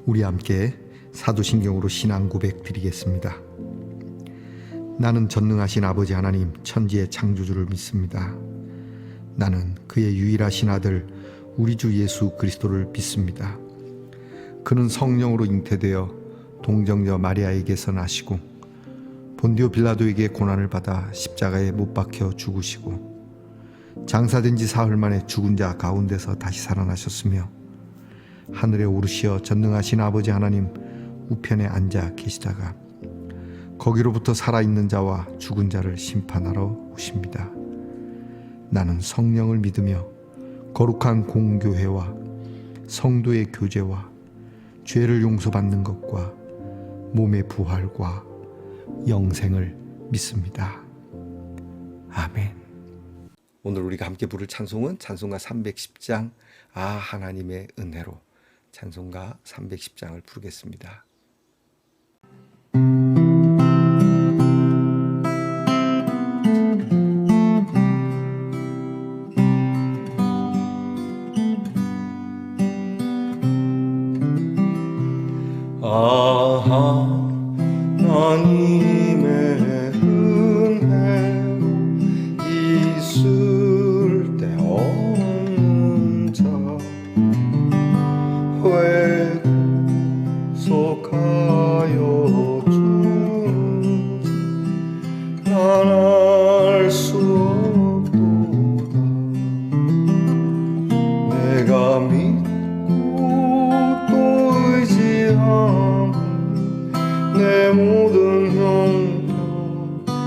우리 함께 사도신경으로 신앙 고백 드리겠습니다. 나는 전능하신 아버지 하나님 천지의 창조주를 믿습니다. 나는 그의 유일하신 아들 우리 주 예수 그리스도를 믿습니다. 그는 성령으로 잉태되어 동정녀 마리아에게서 나시고 본디오 빌라도에게 고난을 받아 십자가에 못 박혀 죽으시고 장사된 지 사흘 만에 죽은 자 가운데서 다시 살아나셨으며 하늘에 오르시어 전능하신 아버지 하나님 우편에 앉아 계시다가 거기로부터 살아있는 자와 죽은 자를 심판하러 오십니다. 나는 성령을 믿으며 거룩한 공교회와 성도의 교제와 죄를 용서받는 것과 몸의 부활과 영생을 믿습니다. 아멘. 오늘 우리가 함께 부를 찬송은 찬송가 310장 아 하나님의 은혜로 찬송가 310장을 부르겠습니다. 하나님의 은혜로 있을 때 없는 자 회복하여 주는지 난 알 수 없도다. 내가 믿고 또 의지함 내 모든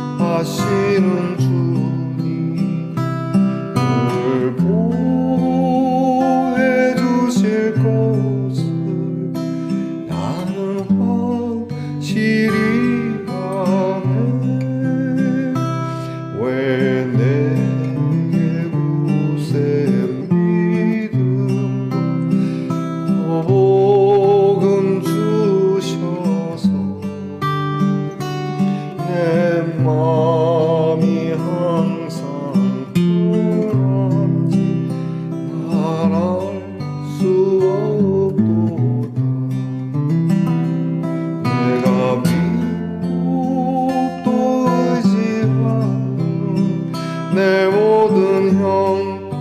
형편하시는 주님 늘 보호해 주실 것을 나는 확실히 아네. 왜 내게 굳은 믿음과 복음 주셔서 내 마음이 항상 그런지 난 알 수 없도다. 내가 믿고 또 의지하는 내 모든 형편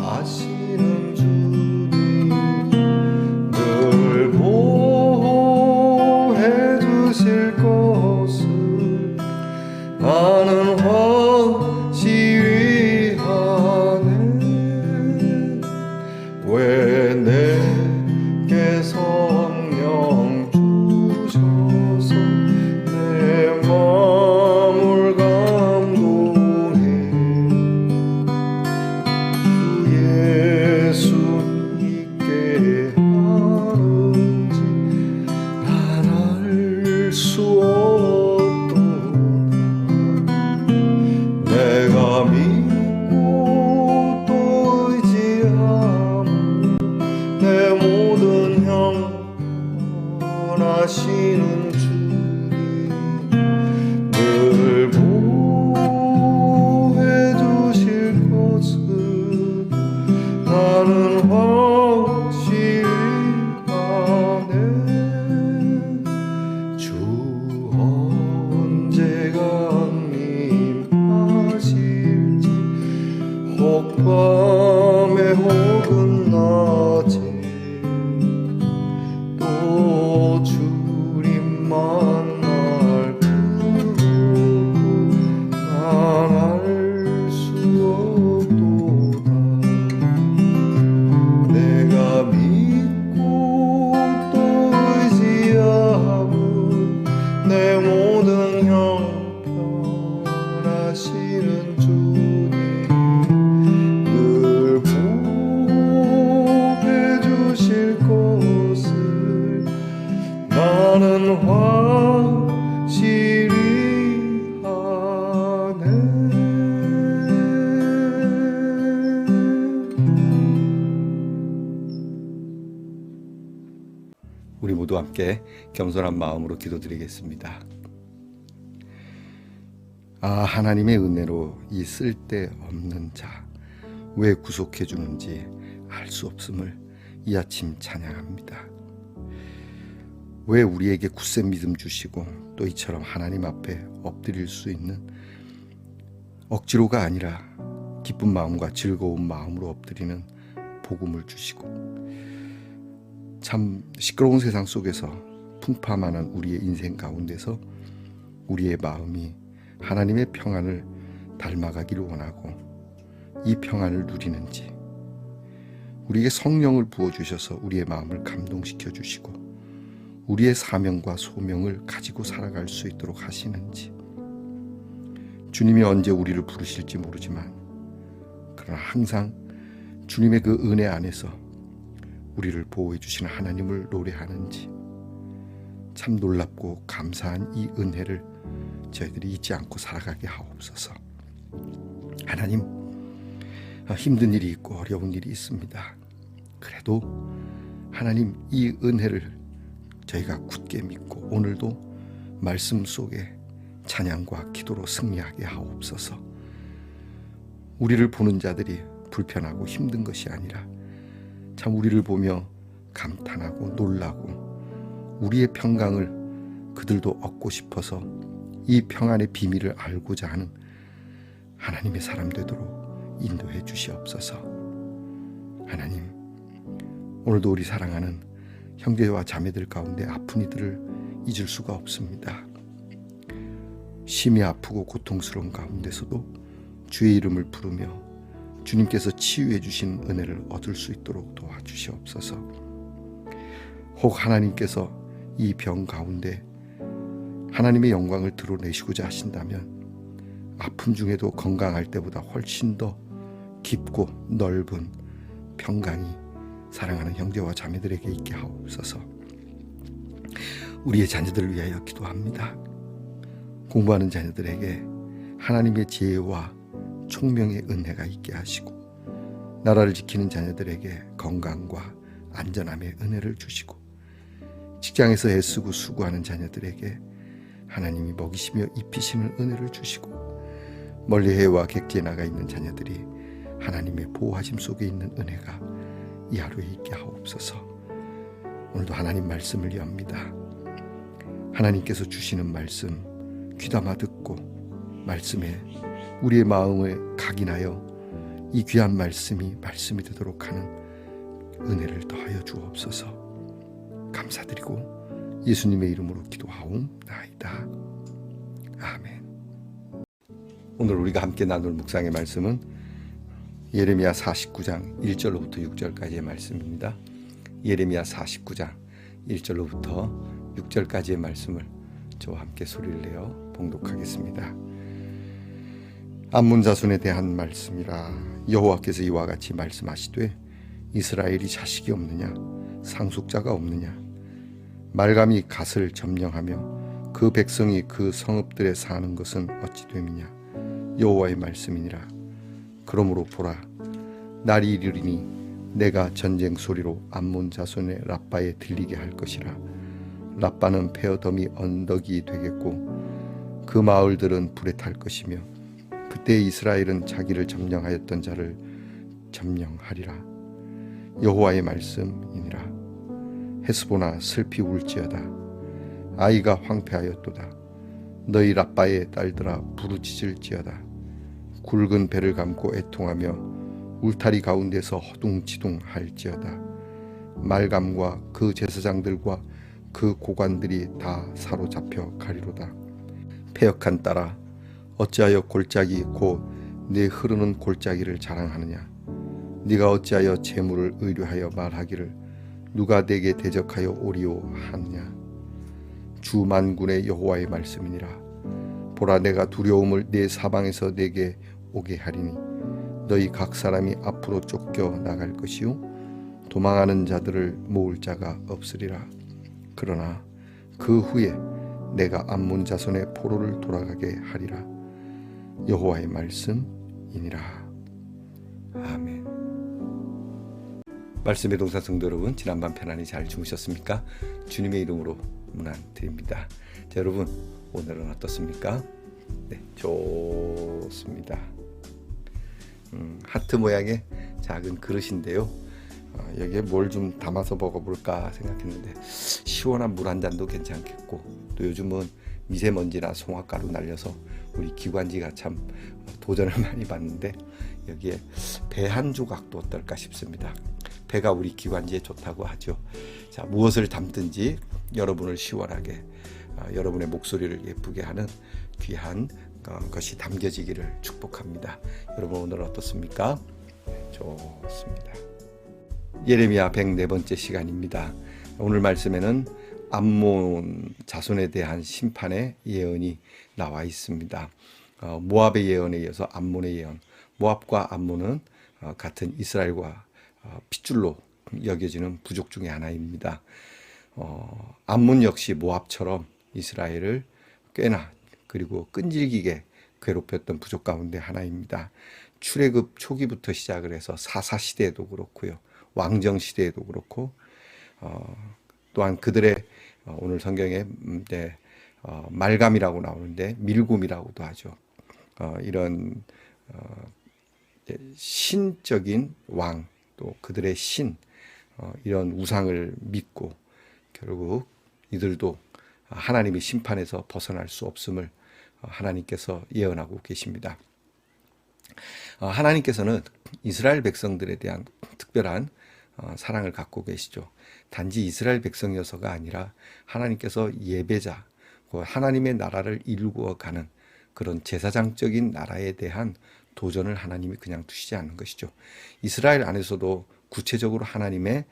아시는 주님 늘 보호해 주실 것을 나는 확실히 아네. 왜 내게 성령 주셔서 내 마음을 감동해 주 예수 있게 하는지 난 알 수 없도다. 내가 믿고 또 의지함 내 모든 형편하시는 주님 늘 보호해 주실 것을 나는 확실히 아네. 주 언제가 임하실지 혹 밤에 혹은 낮에 또 주님 만날 그곳도 난 알 수 없도다. 내가 믿고 또 의지하고 내 모든 형편하시는 주님 늘 보호해 주실 것을 나는 확실히 아네. 우리 모두 함께 겸손한 마음으로 기도드리겠습니다. 아 하나님의 은혜로 이 쓸데없는 자 왜 구속해 주는지 알 수 없음을 이 아침 찬양합니다. 왜 우리에게 굳센 믿음 주시고 또 이처럼 하나님 앞에 엎드릴 수 있는 억지로가 아니라 기쁜 마음과 즐거운 마음으로 엎드리는 복음을 주시고 참 시끄러운 세상 속에서 풍파만한 우리의 인생 가운데서 우리의 마음이 하나님의 평안을 닮아가기를 원하고 이 평안을 누리는지 우리에게 성령을 부어주셔서 우리의 마음을 감동시켜 주시고 우리의 사명과 소명을 가지고 살아갈 수 있도록 하시는지 주님이 언제 우리를 부르실지 모르지만 그러나 항상 주님의 그 은혜 안에서 우리를 보호해 주시는 하나님을 노래하는지 참 놀랍고 감사한 이 은혜를 저희들이 잊지 않고 살아가게 하옵소서. 하나님, 힘든 일이 있고 어려운 일이 있습니다. 그래도 하나님 이 은혜를 저희가 굳게 믿고 오늘도 말씀 속에 찬양과 기도로 승리하게 하옵소서. 우리를 보는 자들이 불편하고 힘든 것이 아니라 참 우리를 보며 감탄하고 놀라고 우리의 평강을 그들도 얻고 싶어서 이 평안의 비밀을 알고자 하는 하나님의 사람 되도록 인도해 주시옵소서. 하나님, 오늘도 우리 사랑하는 형제와 자매들 가운데 아픈 이들을 잊을 수가 없습니다. 심히 아프고 고통스러운 가운데서도 주의 이름을 부르며 주님께서 치유해 주신 은혜를 얻을 수 있도록 도와주시옵소서. 혹 하나님께서 이 병 가운데 하나님의 영광을 드러내시고자 하신다면 아픔 중에도 건강할 때보다 훨씬 더 깊고 넓은 평강이 사랑하는 형제와 자매들에게 있게 하옵소서. 우리의 자녀들을 위하여 기도합니다. 공부하는 자녀들에게 하나님의 지혜와 총명의 은혜가 있게 하시고 나라를 지키는 자녀들에게 건강과 안전함의 은혜를 주시고 직장에서 애쓰고 수고하는 자녀들에게 하나님이 먹이시며 입히시는 은혜를 주시고 멀리 해외와 객지에 나가 있는 자녀들이 하나님의 보호하심 속에 있는 은혜가 이 하루에 있게 하옵소서. 오늘도 하나님 말씀을 엽니다. 하나님께서 주시는 말씀 귀담아 듣고 말씀에 우리의 마음을 각인하여 이 귀한 말씀이 되도록 하는 은혜를 더하여 주옵소서. 감사드리고 예수님의 이름으로 기도하옵나이다. 아멘. 오늘 우리가 함께 나눌 묵상의 말씀은 예레미야 49장 1절로부터 6절까지의 말씀입니다. 예레미야 49장 1절로부터 6절까지의 말씀을 저와 함께 소리를 내어 봉독하겠습니다. 암몬 자손에 대한 말씀이라. 여호와께서 이와 같이 말씀하시되 이스라엘이 자식이 없느냐 상속자가 없느냐 말감이 갓을 점령하며 그 백성이 그 성읍들에 사는 것은 어찌 됨이냐 여호와의 말씀이니라. 그러므로 보라 날이 이르리니 내가 전쟁 소리로 암몬 자손의 라빠에 들리게 할 것이라. 라빠는 페어덤이 언덕이 되겠고 그 마을들은 불에 탈 것이며 그때 이스라엘은 자기를 점령하였던 자를 점령하리라. 여호와의 말씀이니라. 헤스보나 슬피 울지어다. 아이가 황폐하였도다. 너희 라빠의 딸들아 부르짖을지어다. 굵은 배를 감고 애통하며 울타리 가운데서 허둥지둥할지어다. 말감과 그 제사장들과 그 고관들이 다 사로잡혀 가리로다. 패역한 딸아 어찌하여 골짜기 곧 내 흐르는 골짜기를 자랑하느냐. 네가 어찌하여 재물을 의뢰하여 말하기를 누가 내게 대적하여 오리오 하느냐. 주 만군의 여호와의 말씀이니라. 보라 내가 두려움을 내 사방에서 내게 오게 하리니 너희 각 사람이 앞으로 쫓겨 나갈 것이요 도망하는 자들을 모을 자가 없으리라. 그러나 그 후에 내가 암몬 자손의 포로를 돌아가게 하리라. 여호와의 말씀이니라. 아멘. 말씀의 동사 성도 여러분, 지난밤 편안히 잘 주무셨습니까? 주님의 이름으로 문안 드립니다. 자, 여러분 오늘은 어떻습니까? 네, 좋습니다. 하트 모양의 작은 그릇인데요. 여기에 뭘 좀 담아서 먹어볼까 생각했는데 시원한 물 한 잔도 괜찮겠고, 또 요즘은 미세먼지나 송화가루 날려서 우리 기관지가 참 도전을 많이 받는데 여기에 배 한 조각도 어떨까 싶습니다. 배가 우리 기관지에 좋다고 하죠. 자, 무엇을 담든지 여러분을 시원하게, 여러분의 목소리를 예쁘게 하는 귀한 것이 담겨지기를 축복합니다. 여러분 오늘 어떻습니까? 좋습니다. 예레미야 104번째 시간입니다. 오늘 말씀에는 암몬 자손에 대한 심판의 예언이 나와 있습니다. 모압의 예언에 이어서 암몬의 예언. 모압과 암몬은 같은 이스라엘과 핏줄로 여겨지는 부족 중에 하나입니다. 암몬 역시 모압처럼 이스라엘을 꽤나 그리고 끈질기게 괴롭혔던 부족 가운데 하나입니다. 출애굽 초기부터 시작을 해서 사사 시대에도 그렇고요, 왕정 시대에도 그렇고, 또한 그들의 오늘 성경에 말감이라고 나오는데 밀곰이라고도 하죠. 이런 신적인 왕, 또 그들의 신, 이런 우상을 믿고 결국 이들도 하나님의 심판에서 벗어날 수 없음을 하나님께서 예언하고 계십니다. 하나님께서는 이스라엘 백성들에 대한 특별한 사랑을 갖고 계시죠. 단지 이스라엘 백성이어서가 아니라 하나님께서 예배자, 하나님의 나라를 이루어가는 그런 제사장적인 나라에 대한 도전을 하나님이 그냥 두시지 않는 것이죠. 이스라엘 안에서도 구체적으로 하나님의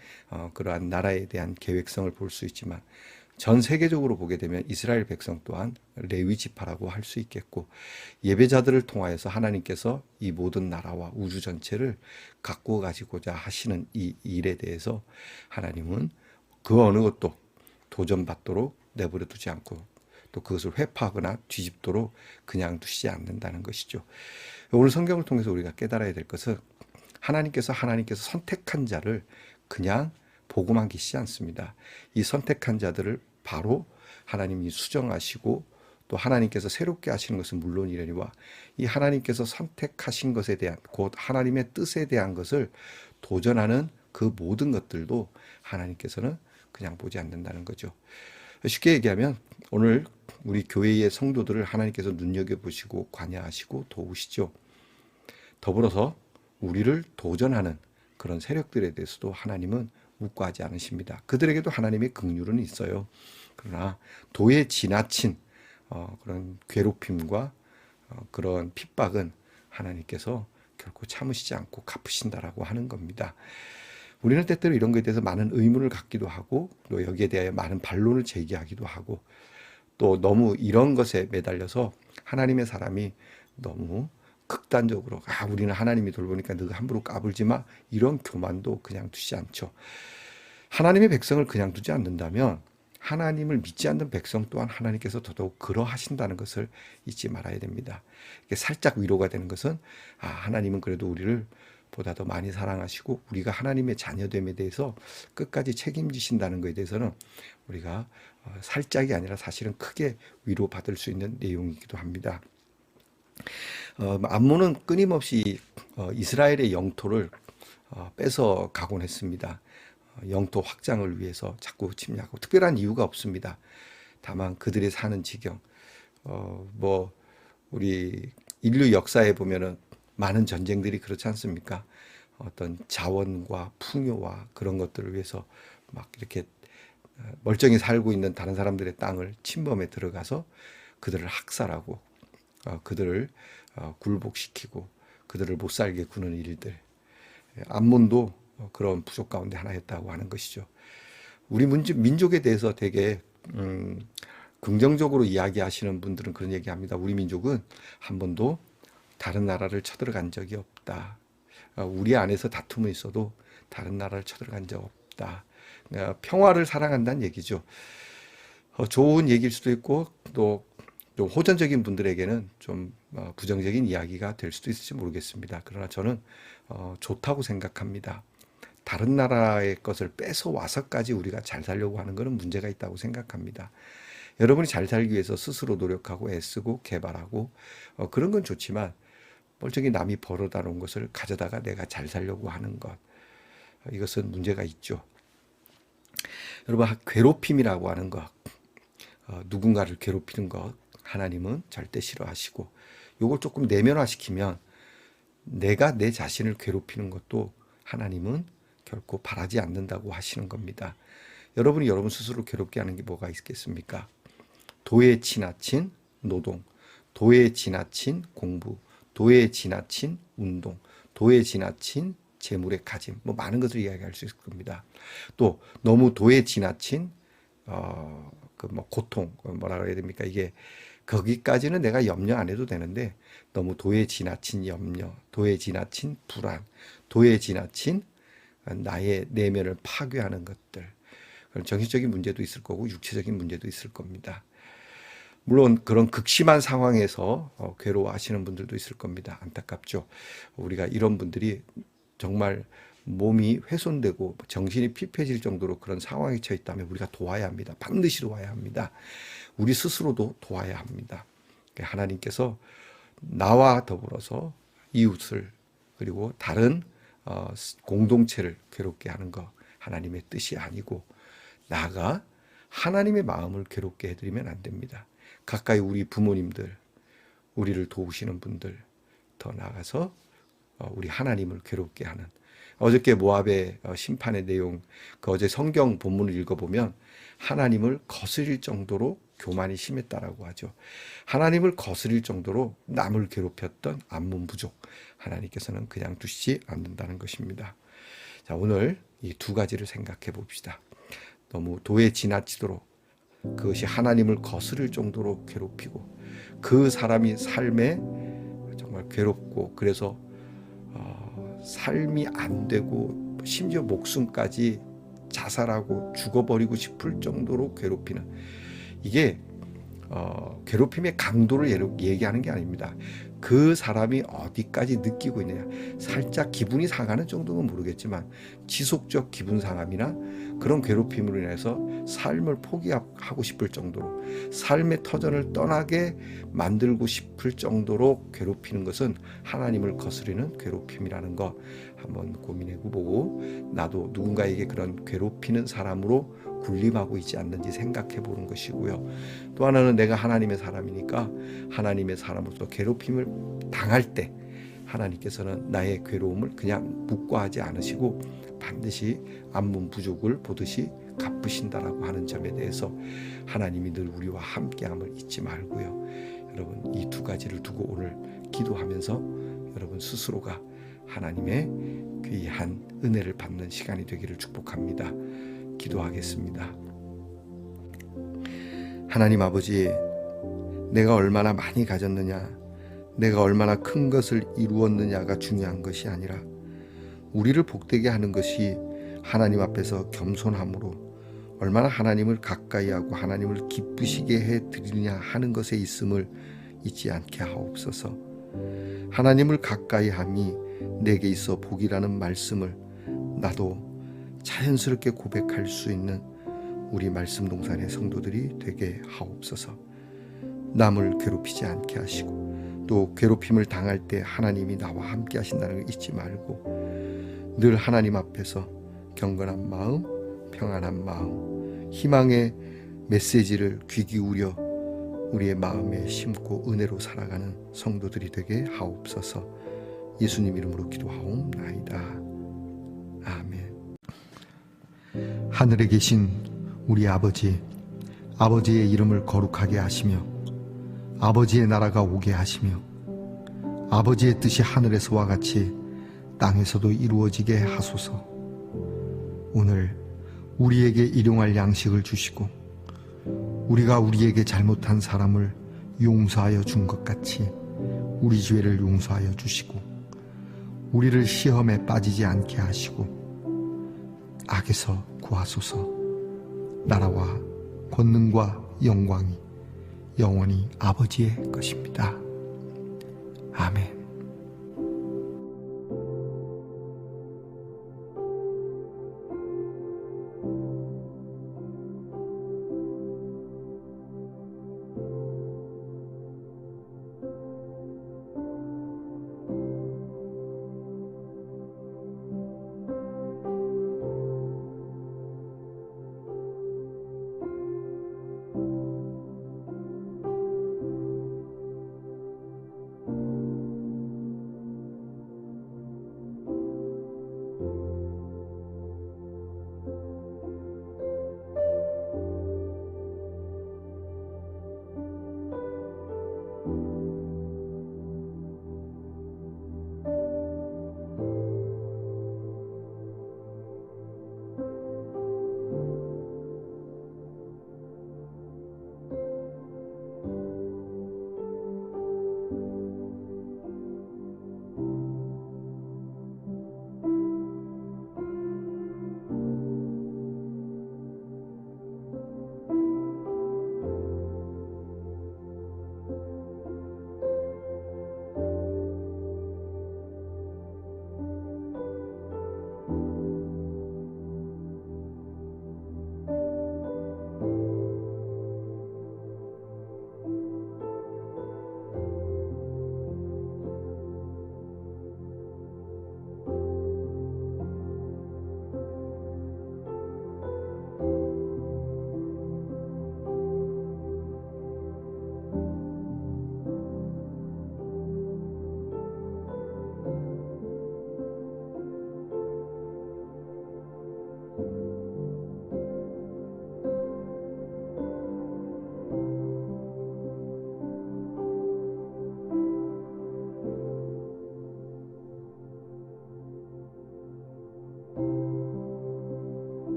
그러한 나라에 대한 계획성을 볼 수 있지만, 전 세계적으로 보게 되면 이스라엘 백성 또한 레위 지파라고 할 수 있겠고, 예배자들을 통하여서 하나님께서 이 모든 나라와 우주 전체를 가꾸어 가지고자 하시는 이 일에 대해서 하나님은 그 어느 것도 도전받도록 내버려 두지 않고, 또 그것을 회파하거나 뒤집도록 그냥 두시지 않는다는 것이죠. 오늘 성경을 통해서 우리가 깨달아야 될 것은 하나님께서 선택한 자를 그냥 보고만 계시지 않습니다. 이 선택한 자들을 바로 하나님이 수정하시고, 또 하나님께서 새롭게 하시는 것은 물론이려니와 이 하나님께서 선택하신 것에 대한, 곧 하나님의 뜻에 대한 것을 도전하는 그 모든 것들도 하나님께서는 그냥 보지 않는다는 거죠. 쉽게 얘기하면 오늘 우리 교회의 성도들을 하나님께서 눈여겨보시고 관여하시고 도우시죠. 더불어서 우리를 도전하는 그런 세력들에 대해서도 하나님은 묵과하지 않으십니다. 그들에게도 하나님의 긍휼은 있어요. 그러나 도에 지나친 그런 괴롭힘과 그런 핍박은 하나님께서 결코 참으시지 않고 갚으신다라고 하는 겁니다. 우리는 때때로 이런 것에 대해서 많은 의문을 갖기도 하고, 또 여기에 대하여 많은 반론을 제기하기도 하고, 또 너무 이런 것에 매달려서 하나님의 사람이 너무 극단적으로 우리는 하나님이 돌보니까 너가 함부로 까불지 마, 이런 교만도 그냥 두지 않죠. 하나님의 백성을 그냥 두지 않는다면 하나님을 믿지 않는 백성 또한 하나님께서 더더욱 그러하신다는 것을 잊지 말아야 됩니다. 이게 살짝 위로가 되는 것은 하나님은 그래도 우리를 보다 더 많이 사랑하시고 우리가 하나님의 자녀됨에 대해서 끝까지 책임지신다는 것에 대해서는 우리가 살짝이 아니라 사실은 크게 위로받을 수 있는 내용이기도 합니다. 암몬은 끊임없이 이스라엘의 영토를 뺏어 가곤 했습니다. 영토 확장을 위해서 자꾸 침략하고, 특별한 이유가 없습니다. 다만 그들이 사는 지경, 우리 인류 역사에 보면은 많은 전쟁들이 그렇지 않습니까? 어떤 자원과 풍요와 그런 것들을 위해서 막 이렇게 멀쩡히 살고 있는 다른 사람들의 땅을 침범해 들어가서 그들을 학살하고, 그들을 굴복시키고 그들을 못 살게 구는 일들. 암몬도 그런 부족 가운데 하나였다고 하는 것이죠. 우리 민족에 대해서 되게 긍정적으로 이야기하시는 분들은 그런 얘기합니다. 우리 민족은 한 번도 다른 나라를 쳐들어간 적이 없다. 우리 안에서 다툼은 있어도 다른 나라를 쳐들어간 적 없다. 평화를 사랑한다는 얘기죠. 좋은 얘기일 수도 있고, 또 좀 호전적인 분들에게는 좀 부정적인 이야기가 될 수도 있을지 모르겠습니다. 그러나 저는 좋다고 생각합니다. 다른 나라의 것을 뺏어 와서까지 우리가 잘 살려고 하는 것은 문제가 있다고 생각합니다. 여러분이 잘 살기 위해서 스스로 노력하고 애쓰고 개발하고 그런 건 좋지만, 멀쩡히 남이 벌어다 놓은 것을 가져다가 내가 잘 살려고 하는 것, 이것은 문제가 있죠. 여러분, 괴롭힘이라고 하는 것, 누군가를 괴롭히는 것, 하나님은 절대 싫어하시고, 이걸 조금 내면화시키면 내가 내 자신을 괴롭히는 것도 하나님은 결코 바라지 않는다고 하시는 겁니다. 여러분이 여러분 스스로 괴롭게 하는 게 뭐가 있겠습니까? 도에 지나친 노동, 도에 지나친 공부, 도에 지나친 운동, 도에 지나친 재물의 가짐, 뭐 많은 것을 이야기할 수 있을 겁니다. 또 너무 도에 지나친 고통, 뭐라 그래야 됩니까? 이게 거기까지는 내가 염려 안 해도 되는데 너무 도에 지나친 염려, 도에 지나친 불안, 도에 지나친 나의 내면을 파괴하는 것들, 정신적인 문제도 있을 거고 육체적인 문제도 있을 겁니다. 물론 그런 극심한 상황에서 괴로워하시는 분들도 있을 겁니다. 안타깝죠. 우리가 이런 분들이 정말 몸이 훼손되고 정신이 피폐해질 정도로 그런 상황에 처해 있다면 우리가 도와야 합니다. 반드시 도와야 합니다. 우리 스스로도 도와야 합니다. 하나님께서 나와 더불어서 이웃을 그리고 다른 공동체를 괴롭게 하는 거 하나님의 뜻이 아니고, 나아가 하나님의 마음을 괴롭게 해드리면 안 됩니다. 가까이 우리 부모님들, 우리를 도우시는 분들, 더 나아가서 우리 하나님을 괴롭게 하는, 어저께 모압의 심판의 내용, 그 어제 성경 본문을 읽어보면 하나님을 거스릴 정도로 교만이 심했다라고 하죠. 하나님을 거스릴 정도로 남을 괴롭혔던 암몬 부족, 하나님께서는 그냥 두시지 않는다는 것입니다. 자, 오늘 이 두 가지를 생각해 봅시다. 너무 도에 지나치도록 그것이 하나님을 거스를 정도로 괴롭히고, 그 사람이 삶에 정말 괴롭고, 그래서 삶이 안 되고 심지어 목숨까지 자살하고 죽어버리고 싶을 정도로 괴롭히는, 이게 괴롭힘의 강도를 얘기하는 게 아닙니다. 그 사람이 어디까지 느끼고 있느냐, 살짝 기분이 상하는 정도는 모르겠지만 지속적 기분 상함이나 그런 괴롭힘으로 인해서 삶을 포기하고 싶을 정도로, 삶의 터전을 떠나게 만들고 싶을 정도로 괴롭히는 것은 하나님을 거스르는 괴롭힘이라는 거 한번 고민해보고, 나도 누군가에게 그런 괴롭히는 사람으로 군림하고 있지 않는지 생각해 보는 것이고요. 또 하나는 내가 하나님의 사람이니까 하나님의 사람으로서 괴롭힘을 당할 때 하나님께서는 나의 괴로움을 그냥 묵과하지 않으시고 반드시 암몬 부족을 보듯이 갚으신다라고 하는 점에 대해서 하나님이 늘 우리와 함께함을 잊지 말고요. 여러분, 이 두 가지를 두고 오늘 기도하면서 여러분 스스로가 하나님의 귀한 은혜를 받는 시간이 되기를 축복합니다. 기도하겠습니다. 하나님 아버지, 내가 얼마나 많이 가졌느냐, 내가 얼마나 큰 것을 이루었느냐가 중요한 것이 아니라 우리를 복되게 하는 것이 하나님 앞에서 겸손함으로 얼마나 하나님을 가까이 하고 하나님을 기쁘시게 해드리느냐 하는 것에 있음을 잊지 않게 하옵소서. 하나님을 가까이 함이 내게 있어 복이라는 말씀을 나도 자연스럽게 고백할 수 있는 우리 말씀 동산의 성도들이 되게 하옵소서. 남을 괴롭히지 않게 하시고 또 괴롭힘을 당할 때 하나님이 나와 함께 하신다는 걸 잊지 말고 늘 하나님 앞에서 경건한 마음, 평안한 마음, 희망의 메시지를 귀 기울여 우리의 마음에 심고 은혜로 살아가는 성도들이 되게 하옵소서. 예수님 이름으로 기도하옵나이다. 아멘. 하늘에 계신 우리 아버지, 아버지의 이름을 거룩하게 하시며 아버지의 나라가 오게 하시며 아버지의 뜻이 하늘에서와 같이 땅에서도 이루어지게 하소서. 오늘 우리에게 일용할 양식을 주시고 우리가 우리에게 잘못한 사람을 용서하여 준 것 같이 우리 죄를 용서하여 주시고 우리를 시험에 빠지지 않게 하시고 악에서 구하소서. 나라와 권능과 영광이 영원히 아버지의 것입니다. 아멘.